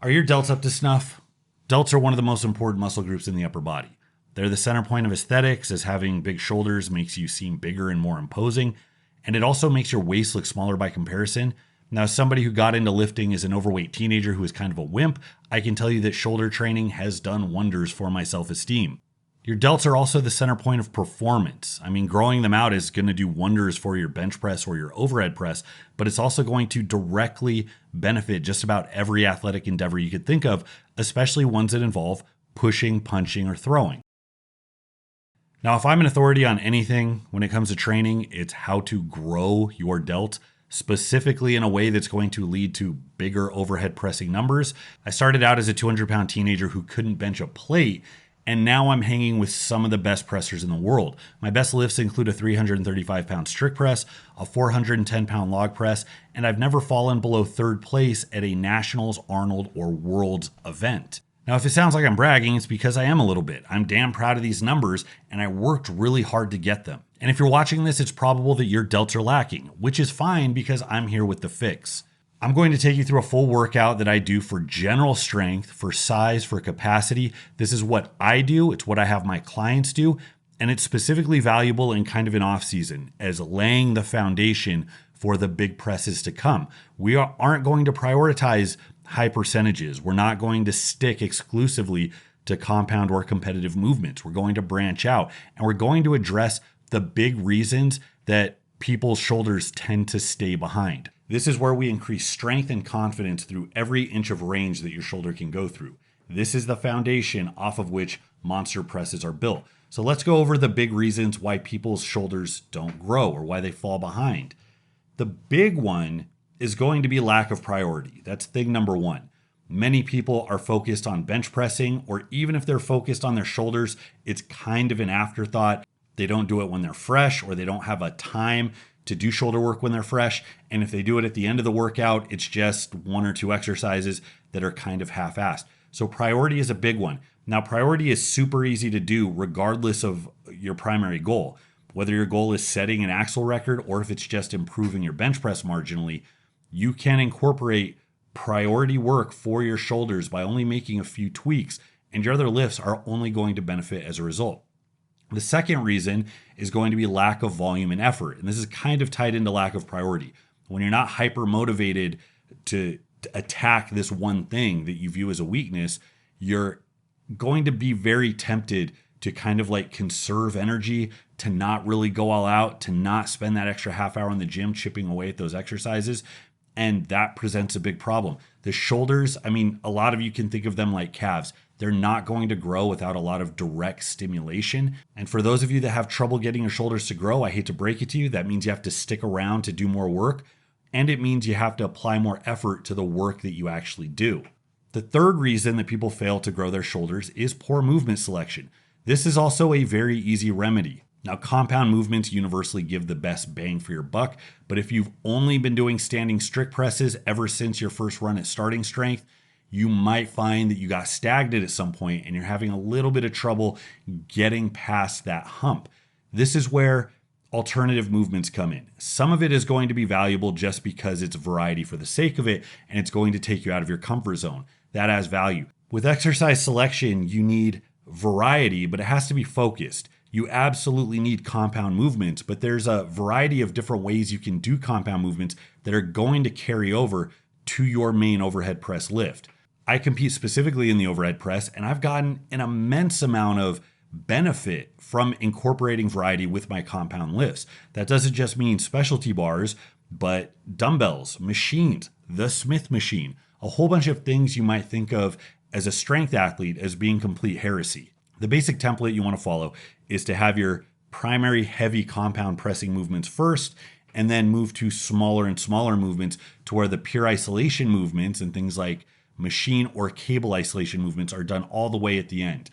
Are your delts up to snuff? Delts are one of the most important muscle groups in the upper body. They're the center point of aesthetics, as having big shoulders makes you seem bigger and more imposing, and it also makes your waist look smaller by comparison. Now, as somebody who got into lifting as an overweight teenager who is kind of a wimp, I can tell you that shoulder training has done wonders for my self-esteem. Your delts are also the center point of performance. I mean, growing them out is going to do wonders for your bench press or your overhead press, but it's also going to directly benefit just about every athletic endeavor you could think of, especially ones that involve pushing, punching, or throwing. Now, if I'm an authority on anything when it comes to training, it's how to grow your delt, specifically in a way that's going to lead to bigger overhead pressing numbers. I started out as a 200-pound teenager who couldn't bench a plate, and now I'm hanging with some of the best pressers in the world. My best lifts include a 335-pound strict press, a 410-pound log press, and I've never fallen below third place at a Nationals, Arnold, or Worlds event. Now, if it sounds like I'm bragging, it's because I am a little bit. I'm damn proud of these numbers, and I worked really hard to get them. And if you're watching this, it's probable that your delts are lacking, which is fine because I'm here with the fix. I'm going to take you through a full workout that I do for general strength, for size, for capacity. This is what I do. It's what I have my clients do. And it's specifically valuable in kind of an off season as laying the foundation for the big presses to come. We aren't going to prioritize high percentages. We're not going to stick exclusively to compound or competitive movements. We're going to branch out, and we're going to address the big reasons that people's shoulders tend to stay behind. This is where we increase strength and confidence through every inch of range that your shoulder can go through. This is the foundation off of which monster presses are built. So let's go over the big reasons why people's shoulders don't grow or why they fall behind. The big one is going to be lack of priority. That's thing number one. Many people are focused on bench pressing, or even if they're focused on their shoulders, it's kind of an afterthought. They don't do it when they're fresh, or they don't have a time to do shoulder work when they're fresh. And if they do it at the end of the workout, it's just one or two exercises that are kind of half-assed. So priority is a big one. Now, priority is super easy to do regardless of your primary goal. Whether your goal is setting an axle record or if it's just improving your bench press marginally, you can incorporate priority work for your shoulders by only making a few tweaks, and your other lifts are only going to benefit as a result. The second reason is going to be lack of volume and effort. And this is kind of tied into lack of priority. When you're not hyper motivated to attack this one thing that you view as a weakness, you're going to be very tempted to kind of like conserve energy, to not really go all out, to not spend that extra half hour in the gym chipping away at those exercises. And that presents a big problem. The shoulders, I mean, a lot of you can think of them like calves. They're not going to grow without a lot of direct stimulation. And for those of you that have trouble getting your shoulders to grow, I hate to break it to you, that means you have to stick around to do more work. And it means you have to apply more effort to the work that you actually do. The third reason that people fail to grow their shoulders is poor movement selection. This is also a very easy remedy. Now, compound movements universally give the best bang for your buck, but if you've only been doing standing strict presses ever since your first run at starting strength, you might find that you got stagnant at some point and you're having a little bit of trouble getting past that hump. This is where alternative movements come in. Some of it is going to be valuable just because it's variety for the sake of it, and it's going to take you out of your comfort zone. That has value. With exercise selection, you need variety, but it has to be focused. You absolutely need compound movements, but there's a variety of different ways you can do compound movements that are going to carry over to your main overhead press lift. I compete specifically in the overhead press, and I've gotten an immense amount of benefit from incorporating variety with my compound lifts. That doesn't just mean specialty bars, but dumbbells, machines, the Smith machine, a whole bunch of things you might think of as a strength athlete as being complete heresy. The basic template you want to follow is to have your primary heavy compound pressing movements first, and then move to smaller and smaller movements to where the pure isolation movements and things like machine or cable isolation movements are done all the way at the end.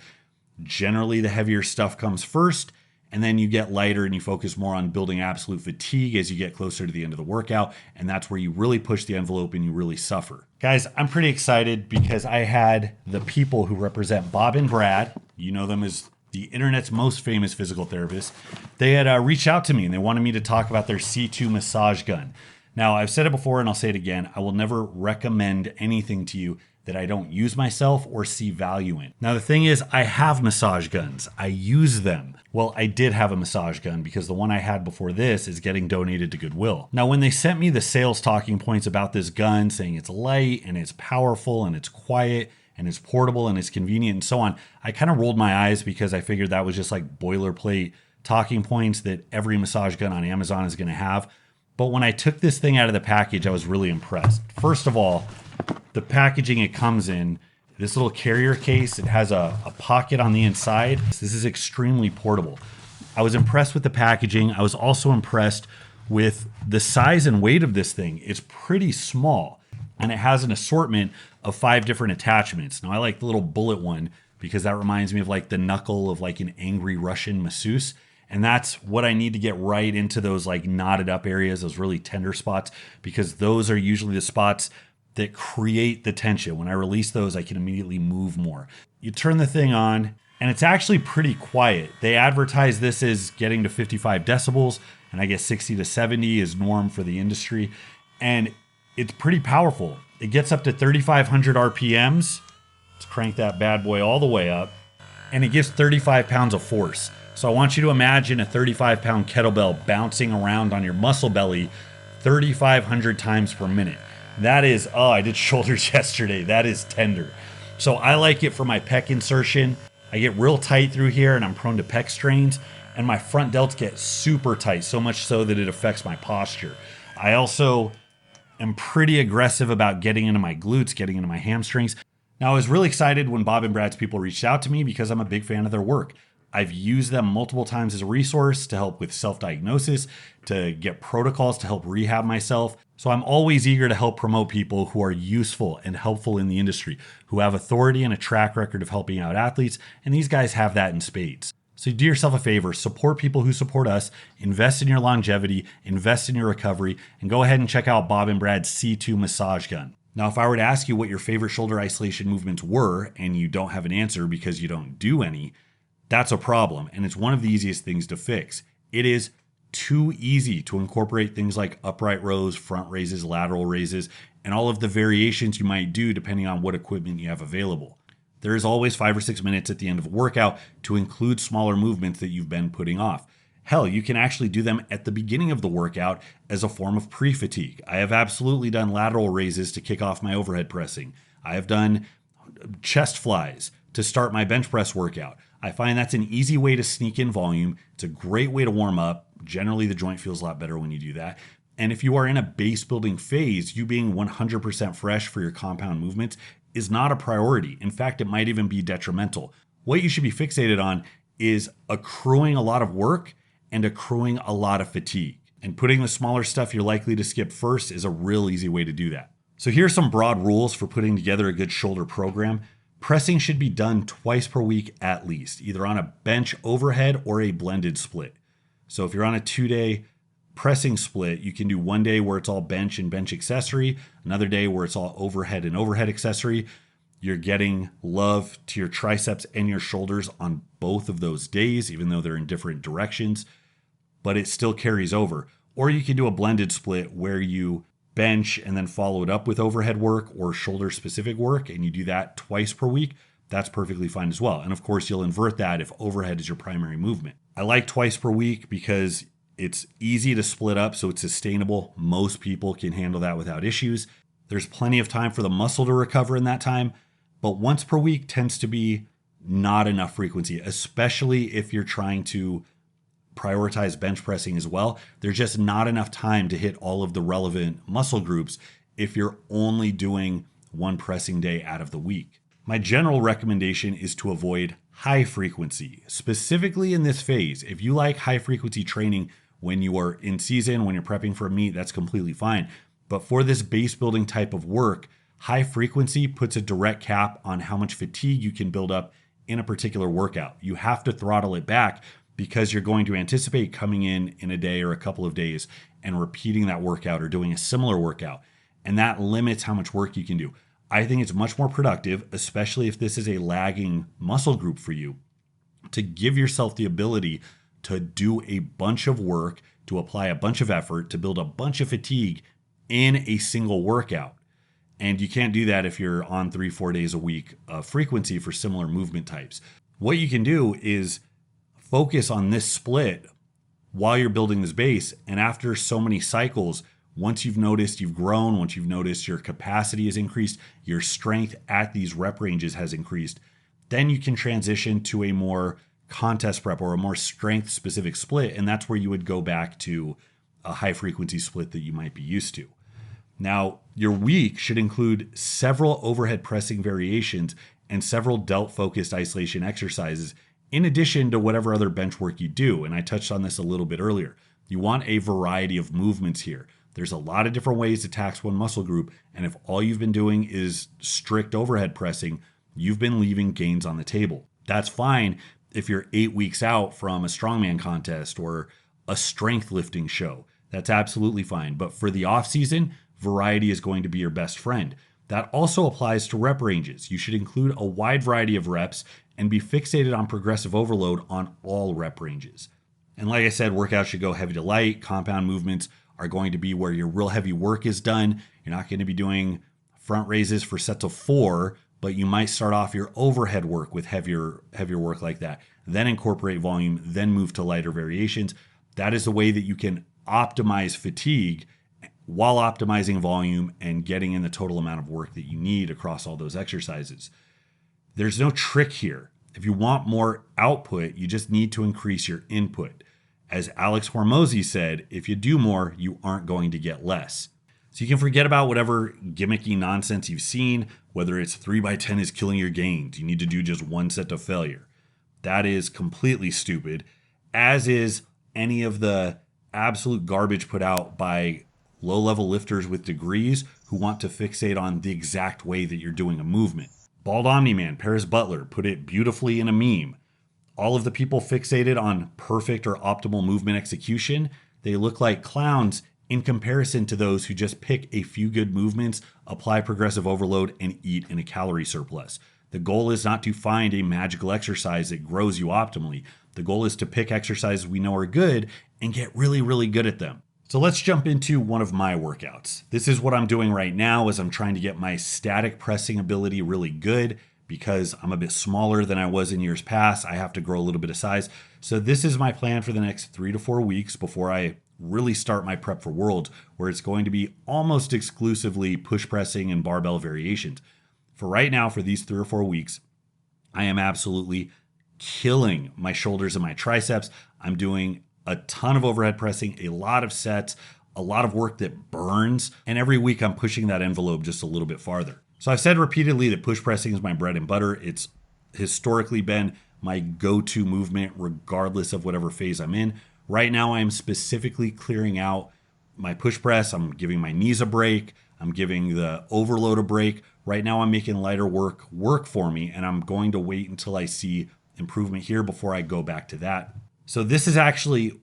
Generally, the heavier stuff comes first, and then you get lighter and you focus more on building absolute fatigue as you get closer to the end of the workout. And that's where you really push the envelope and you really suffer. Guys, I'm pretty excited because I had the people who represent Bob and Brad, you know them as the internet's most famous physical therapists. They had reached out to me and they wanted me to talk about their C2 massage gun. Now, I've said it before and I'll say it again. I will never recommend anything to you that I don't use myself or see value in. Now, the thing is, I have massage guns. I use them. Well, I did have a massage gun because the one I had before this is getting donated to Goodwill. Now, when they sent me the sales talking points about this gun, saying it's light and it's powerful and it's quiet and it's portable and it's convenient and so on, I kind of rolled my eyes because I figured that was just like boilerplate talking points that every massage gun on Amazon is going to have. But when I took this thing out of the package, I was really impressed. First of all, the packaging it comes in, this little carrier case, it has a pocket on the inside. This is extremely portable. I was impressed with the packaging. I was also impressed with the size and weight of this thing. It's pretty small, and it has an assortment of 5 different attachments. Now, I like the little bullet one because that reminds me of like the knuckle of like an angry Russian masseuse. And that's what I need to get right into those like knotted up areas, those really tender spots, because those are usually the spots that create the tension. When I release those, I can immediately move more. You turn the thing on and it's actually pretty quiet. They advertise this as getting to 55 decibels, and I guess 60 to 70 is norm for the industry. And it's pretty powerful. It gets up to 3,500 RPMs. Let's crank that bad boy all the way up. And it gives 35 pounds of force. So I want you to imagine a 35-pound kettlebell bouncing around on your muscle belly 3,500 times per minute. That is, oh, I did shoulders yesterday. That is tender. So I like it for my pec insertion. I get real tight through here and I'm prone to pec strains. And my front delts get super tight, so much so that it affects my posture. I also am pretty aggressive about getting into my glutes, getting into my hamstrings. Now, I was really excited when Bob and Brad's people reached out to me because I'm a big fan of their work. I've used them multiple times as a resource to help with self-diagnosis, to get protocols to help rehab myself. So I'm always eager to help promote people who are useful and helpful in the industry, who have authority and a track record of helping out athletes, and these guys have that in spades. So do yourself a favor, support people who support us, invest in your longevity, invest in your recovery, and go ahead and check out Bob and Brad's C2 massage gun. Now, if I were to ask you what your favorite shoulder isolation movements were, and you don't have an answer because you don't do any, that's a problem, and it's one of the easiest things to fix. It is too easy to incorporate things like upright rows, front raises, lateral raises, and all of the variations you might do depending on what equipment you have available. There is always 5 or 6 minutes at the end of a workout to include smaller movements that you've been putting off. Hell, you can actually do them at the beginning of the workout as a form of pre-fatigue. I have absolutely done lateral raises to kick off my overhead pressing. I have done chest flies to start my bench press workout. I find that's an easy way to sneak in volume. It's a great way to warm up. Generally, the joint feels a lot better when you do that. And if you are in a base building phase, you being 100% fresh for your compound movements is not a priority. In fact, it might even be detrimental. What you should be fixated on is accruing a lot of work and accruing a lot of fatigue. And putting the smaller stuff you're likely to skip first is a real easy way to do that. So here's some broad rules for putting together a good shoulder program. Pressing should be done twice per week at least, either on a bench overhead or a blended split. So if you're on a 2-day pressing split, you can do one day where it's all bench and bench accessory, another day where it's all overhead and overhead accessory. You're getting love to your triceps and your shoulders on both of those days, even though they're in different directions, but it still carries over. Or you can do a blended split where you bench and then follow it up with overhead work or shoulder specific work, and you do that twice per week. That's perfectly fine as well. And of course, you'll invert that if overhead is your primary movement. I like twice per week because it's easy to split up, so it's sustainable. Most people can handle that without issues. There's plenty of time for the muscle to recover in that time, but once per week tends to be not enough frequency, especially if you're trying to prioritize bench pressing as well. There's just not enough time to hit all of the relevant muscle groups if you're only doing one pressing day out of the week. My general recommendation is to avoid high frequency, specifically in this phase. If you like high frequency training when you are in season, when you're prepping for a meet, that's completely fine. But for this base building type of work, high frequency puts a direct cap on how much fatigue you can build up in a particular workout. You have to throttle it back because you're going to anticipate coming in a day or a couple of days and repeating that workout or doing a similar workout. And that limits how much work you can do. I think it's much more productive, especially if this is a lagging muscle group for you, to give yourself the ability to do a bunch of work, to apply a bunch of effort, to build a bunch of fatigue in a single workout. And you can't do that if you're on 3-4 days a week of frequency for similar movement types. What you can do is focus on this split while you're building this base. And after so many cycles, once you've noticed you've grown, once you've noticed your capacity has increased, your strength at these rep ranges has increased, then you can transition to a more contest prep or a more strength specific split. And that's where you would go back to a high frequency split that you might be used to. Now, your week should include several overhead pressing variations and several delt focused isolation exercises, in addition to whatever other bench work you do. And I touched on this a little bit earlier. You want a variety of movements here. There's a lot of different ways to tax one muscle group. And if all you've been doing is strict overhead pressing, you've been leaving gains on the table. That's fine if you're 8 weeks out from a strongman contest or a strength lifting show. That's absolutely fine. But for the off season, variety is going to be your best friend. That also applies to rep ranges. You should include a wide variety of reps and be fixated on progressive overload on all rep ranges. And like I said, workouts should go heavy to light. Compound movements are going to be where your real heavy work is done. You're not going to be doing front raises for sets of 4, but you might start off your overhead work with heavier work like that, then incorporate volume, then move to lighter variations. That is the way that you can optimize fatigue while optimizing volume and getting in the total amount of work that you need across all those exercises. There's no trick here. If you want more output, you just need to increase your input. As Alex Hormozy said, if you do more, you aren't going to get less. So you can forget about whatever gimmicky nonsense you've seen, whether it's 3x10 is killing your gains. You need to do just 1 set to failure. That is completely stupid, as is any of the absolute garbage put out by low-level lifters with degrees who want to fixate on the exact way that you're doing a movement. Bald Omni-Man, Paris Butler, put it beautifully in a meme. All of the people fixated on perfect or optimal movement execution, they look like clowns in comparison to those who just pick a few good movements, apply progressive overload, and eat in a calorie surplus. The goal is not to find a magical exercise that grows you optimally. The goal is to pick exercises we know are good and get really, really good at them. So let's jump into one of my workouts. This is what I'm doing right now as I'm trying to get my static pressing ability really good because I'm a bit smaller than I was in years past. I have to grow a little bit of size. So this is my plan for the next 3 to 4 weeks before I really start my prep for Worlds, where it's going to be almost exclusively push pressing and barbell variations. For right now, for these 3 or 4 weeks, I am absolutely killing my shoulders and my triceps. I'm doing a ton of overhead pressing, a lot of sets, a lot of work that burns. And every week I'm pushing that envelope just a little bit farther. So I've said repeatedly that push pressing is my bread and butter. It's historically been my go-to movement regardless of whatever phase I'm in. Right now I'm specifically clearing out my push press. I'm giving my knees a break. I'm giving the overload a break. Right now I'm making lighter work for me, and I'm going to wait until I see improvement here before I go back to that. So this is actually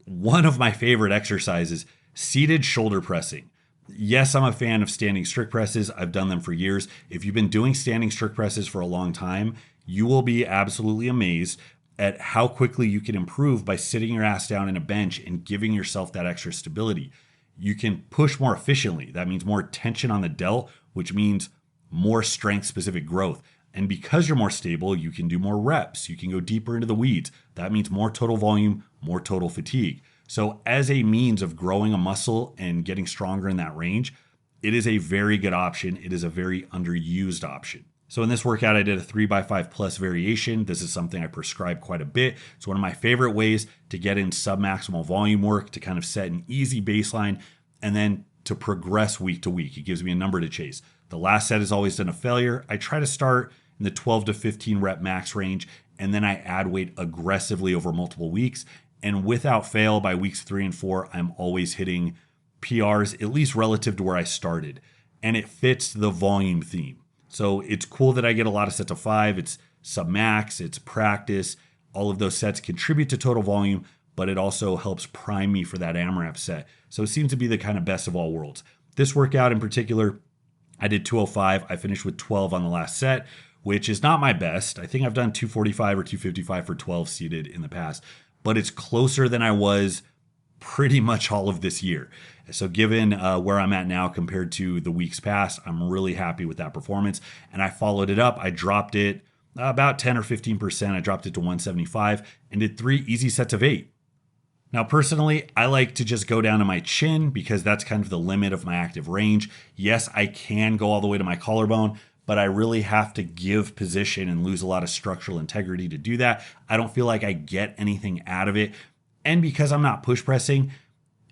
one of my favorite exercises, seated shoulder pressing. Yes, I'm a fan of standing strict presses. I've done them for years. If you've been doing standing strict presses for a long time, you will be absolutely amazed at how quickly you can improve by sitting your ass down in a bench and giving yourself that extra stability. You can push more efficiently. That means more tension on the delt, which means more strength specific growth. And because you're more stable, you can do more reps. You can go deeper into the weeds. That means more total volume, more total fatigue. So as a means of growing a muscle and getting stronger in that range, it is a very good option. It is a very underused option. So in this workout, I did a 3x5 plus variation. This is something I prescribe quite a bit. It's one of my favorite ways to get in submaximal volume work, to kind of set an easy baseline, and then to progress week to week. It gives me a number to chase. The last set is always done a failure. I try to start in the 12 to 15 rep max range, and then I add weight aggressively over multiple weeks. And without fail, by weeks 3 and 4, I'm always hitting PRs, at least relative to where I started. And it fits the volume theme. So it's cool that I get a lot of sets of 5. It's sub-max, it's practice. All of those sets contribute to total volume, but it also helps prime me for that AMRAP set. So it seems to be the kind of best of all worlds. This workout in particular, I did 205. I finished with 12 on the last set, which is not my best. I think I've done 245 or 255 for 12 seated in the past, but it's closer than I was pretty much all of this year. So given where I'm at now compared to the weeks past, I'm really happy with that performance. And I followed it up. I dropped it about 10 or 15%. I dropped it to 175 and did 3 easy sets of 8. Now, personally, I like to just go down to my chin because that's kind of the limit of my active range. Yes, I can go all the way to my collarbone, but I really have to give position and lose a lot of structural integrity to do that. I don't feel like I get anything out of it. And because I'm not push pressing,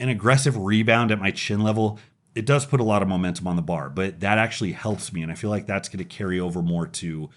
an aggressive rebound at my chin level, it does put a lot of momentum on the bar, but that actually helps me. And I feel like that's going to carry over more to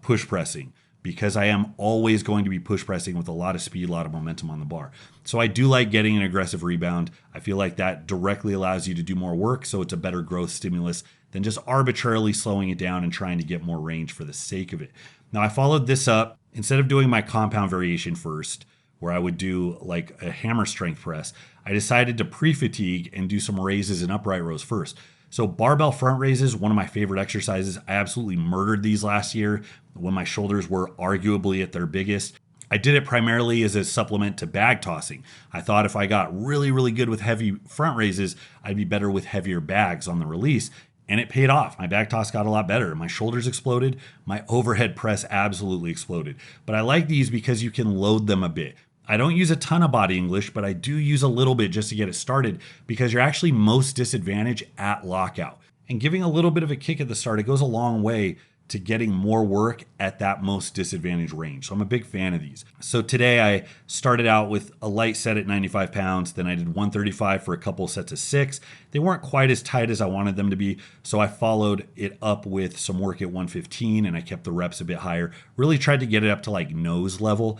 push pressing, because I am always going to be push pressing with a lot of speed, a lot of momentum on the bar. So I do like getting an aggressive rebound. I feel like that directly allows you to do more work. So it's a better growth stimulus than just arbitrarily slowing it down and trying to get more range for the sake of it. Now I followed this up. Instead of doing my compound variation first, where I would do like a hammer strength press, I decided to pre-fatigue and do some raises and upright rows first. So barbell front raises, one of my favorite exercises. I absolutely murdered these last year when my shoulders were arguably at their biggest. I did it primarily as a supplement to bag tossing. I thought if I got really, really good with heavy front raises, I'd be better with heavier bags on the release. And it paid off. My back toss got a lot better. My shoulders exploded. My overhead press absolutely exploded. But I like these because you can load them a bit. I don't use a ton of body English, but I do use a little bit just to get it started, because you're actually most disadvantaged at lockout. And giving a little bit of a kick at the start, it goes a long way to getting more work at that most disadvantaged range. So I'm a big fan of these. So today I started out with a light set at 95 pounds. Then I did 135 for a couple sets of 6. They weren't quite as tight as I wanted them to be. So I followed it up with some work at 115 and I kept the reps a bit higher. Really tried to get it up to like nose level.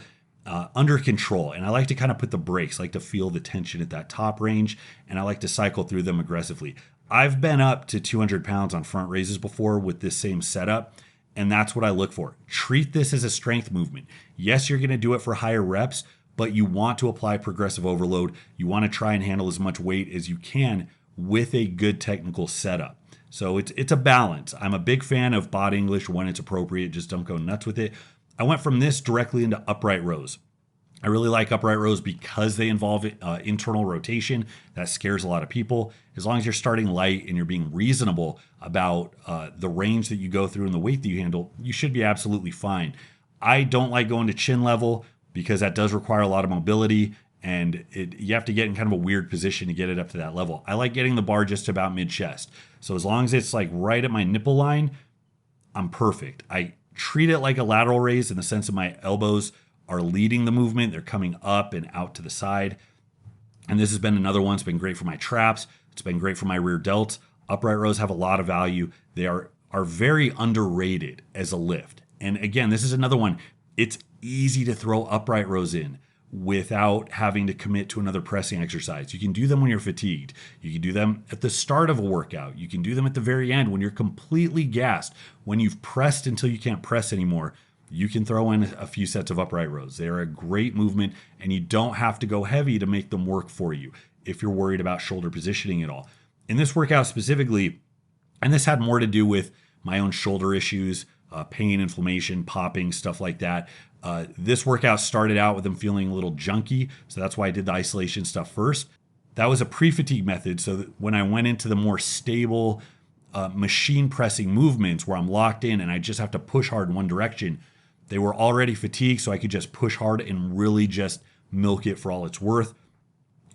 Under control. And I like to kind of put the brakes, I like to feel the tension at that top range, and I like to cycle through them aggressively. I've been up to 200 pounds on front raises before with this same setup, and that's what I look for. Treat this as a strength movement. Yes, you're going to do it for higher reps, but you want to apply progressive overload. You want to try and handle as much weight as you can with a good technical setup. So it's a balance. I'm a big fan of body English when it's appropriate. Just don't go nuts with it. I went from this directly into upright rows. I really like upright rows because they involve internal rotation. That scares a lot of people. As long as you're starting light and you're being reasonable about the range that you go through and the weight that you handle, you should be absolutely fine. I don't like going to chin level because that does require a lot of mobility, and you have to get in kind of a weird position to get it up to that level. I like getting the bar just about mid-chest. So as long as it's like right at my nipple line, I'm perfect. I treat it like a lateral raise in the sense that my elbows are leading the movement. They're coming up and out to the side. And this has been another one. It's been great for my traps. It's been great for my rear delts. Upright rows have a lot of value. They are very underrated as a lift. And again, this is another one. It's easy to throw upright rows in without having to commit to another pressing exercise. You can do them when you're fatigued. You can do them at the start of a workout. You can do them at the very end when you're completely gassed. When you've pressed until you can't press anymore, you can throw in a few sets of upright rows. They're a great movement, and you don't have to go heavy to make them work for you if you're worried about shoulder positioning at all. In this workout specifically, and this had more to do with my own shoulder issues, pain, inflammation, popping, stuff like that. This workout started out with them feeling a little junky, so that's why I did the isolation stuff first. That was a pre-fatigue method, so that when I went into the more stable machine pressing movements where I'm locked in and I just have to push hard in one direction, they were already fatigued, so I could just push hard and really just milk it for all it's worth.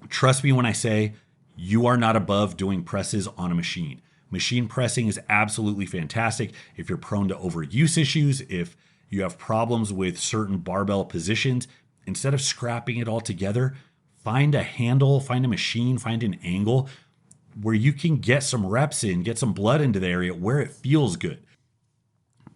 Trust me when I say you are not above doing presses on a machine. Machine pressing is absolutely fantastic if you're prone to overuse issues, if you have problems with certain barbell positions. Instead of scrapping it all together, find a handle, find a machine, find an angle where you can get some reps in, get some blood into the area where it feels good.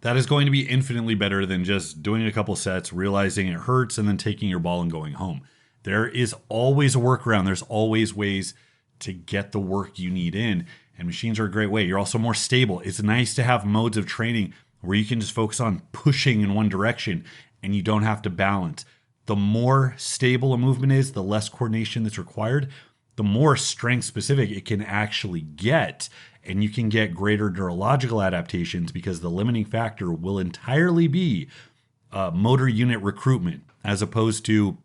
That is going to be infinitely better than just doing a couple sets, realizing it hurts, and then taking your ball and going home. There is always a workaround. There's always ways to get the work you need in, and machines are a great way. You're also more stable. It's nice to have modes of training where you can just focus on pushing in one direction and you don't have to balance. The more stable a movement is, the less coordination that's required, the more strength specific it can actually get. And you can get greater neurological adaptations because the limiting factor will entirely be motor unit recruitment as opposed to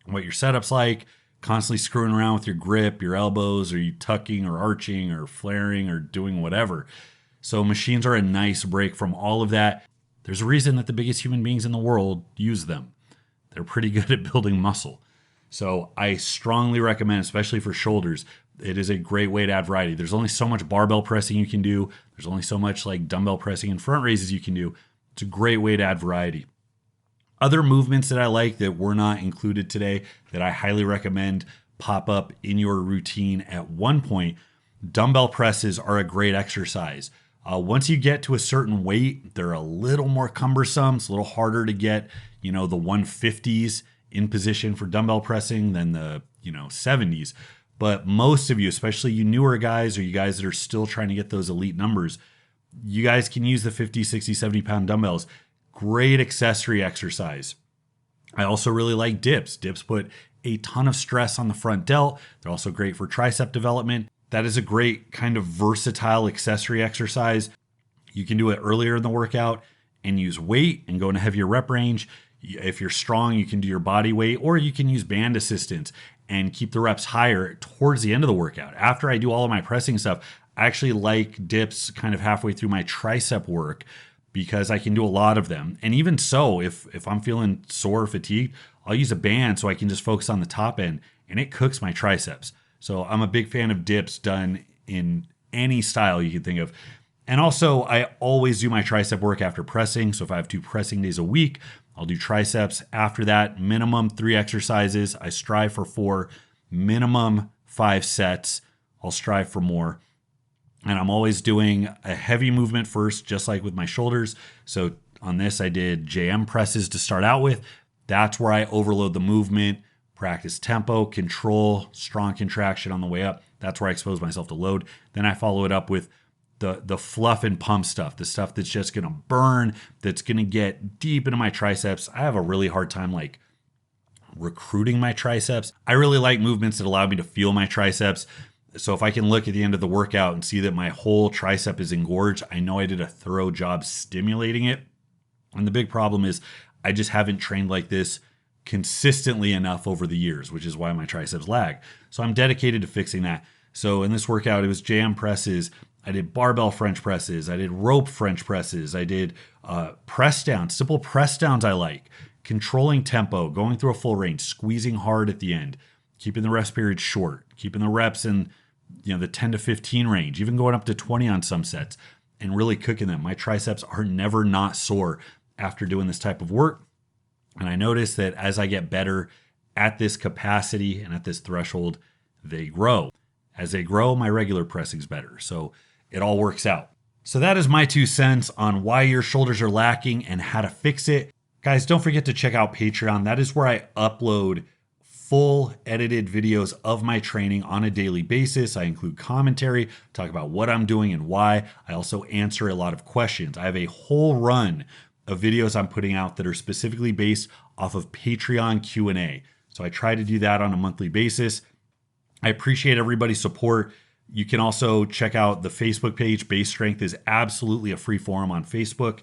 what your setup's like, constantly screwing around with your grip, your elbows, or you tucking or arching or flaring or doing whatever. So machines are a nice break from all of that. There's a reason that the biggest human beings in the world use them. They're pretty good at building muscle. So I strongly recommend, especially for shoulders, it is a great way to add variety. There's only so much barbell pressing you can do. There's only so much like dumbbell pressing and front raises you can do. It's a great way to add variety. Other movements that I like that were not included today that I highly recommend pop up in your routine at one point. Dumbbell presses are a great exercise. Once you get to a certain weight, they're a little more cumbersome. It's a little harder to get, the 150s in position for dumbbell pressing than the, 70s. But most of you, especially you newer guys or you guys that are still trying to get those elite numbers, you guys can use the 50, 60, 70 pound dumbbells. Great accessory exercise. I also really like dips. Dips put a ton of stress on the front delt. They're also great for tricep development. That is a great kind of versatile accessory exercise. You can do it earlier in the workout and use weight and go in a heavier rep range. If you're strong, you can do your body weight, or you can use band assistance and keep the reps higher towards the end of the workout. After I do all of my pressing stuff, I actually like dips kind of halfway through my tricep work because I can do a lot of them. And even so, if I'm feeling sore or fatigued, I'll use a band so I can just focus on the top end and it cooks my triceps. So I'm a big fan of dips done in any style you can think of. And also, I always do my tricep work after pressing. So if I have 2 pressing days a week, I'll do triceps. After that, minimum 3 exercises. I strive for 4, minimum 5 sets. I'll strive for more. And I'm always doing a heavy movement first, just like with my shoulders. So on this, I did JM presses to start out with. That's where I overload the movement, practice tempo, control, strong contraction on the way up. That's where I expose myself to load. Then I follow it up with the fluff and pump stuff, the stuff that's just going to burn, that's going to get deep into my triceps. I have a really hard time like recruiting my triceps. I really like movements that allow me to feel my triceps. So if I can look at the end of the workout and see that my whole tricep is engorged, I know I did a thorough job stimulating it. And the big problem is I just haven't trained like this consistently enough over the years, which is why my triceps lag. So I'm dedicated to fixing that. So in this workout, it was jam presses. I did barbell French presses. I did rope French presses. I did press downs, simple press downs I like. Controlling tempo, going through a full range, squeezing hard at the end, keeping the rest period short, keeping the reps in the 10 to 15 range, even going up to 20 on some sets, and really cooking them. My triceps are never not sore after doing this type of work. And I notice that as I get better at this capacity and at this threshold, they grow. As they grow, my regular pressing's better. So it all works out. So that is my 2 cents on why your shoulders are lacking and how to fix it. Guys, don't forget to check out Patreon. That is where I upload full edited videos of my training on a daily basis. I include commentary, talk about what I'm doing and why. I also answer a lot of questions. I have a whole run of videos I'm putting out that are specifically based off of Patreon Q&A. So I try to do that on a monthly basis. I appreciate everybody's support. You can also check out the Facebook page. Base Strength is absolutely a free forum on Facebook.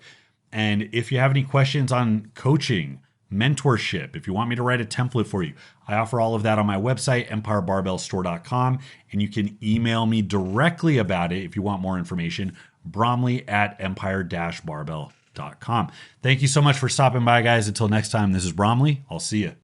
And if you have any questions on coaching, mentorship, if you want me to write a template for you, I offer all of that on my website, empire-barbell-store.com. And you can email me directly about it if you want more information, bromley@empire-barbell.com. Thank you so much for stopping by, guys. Until next time, this is Bromley. I'll see you.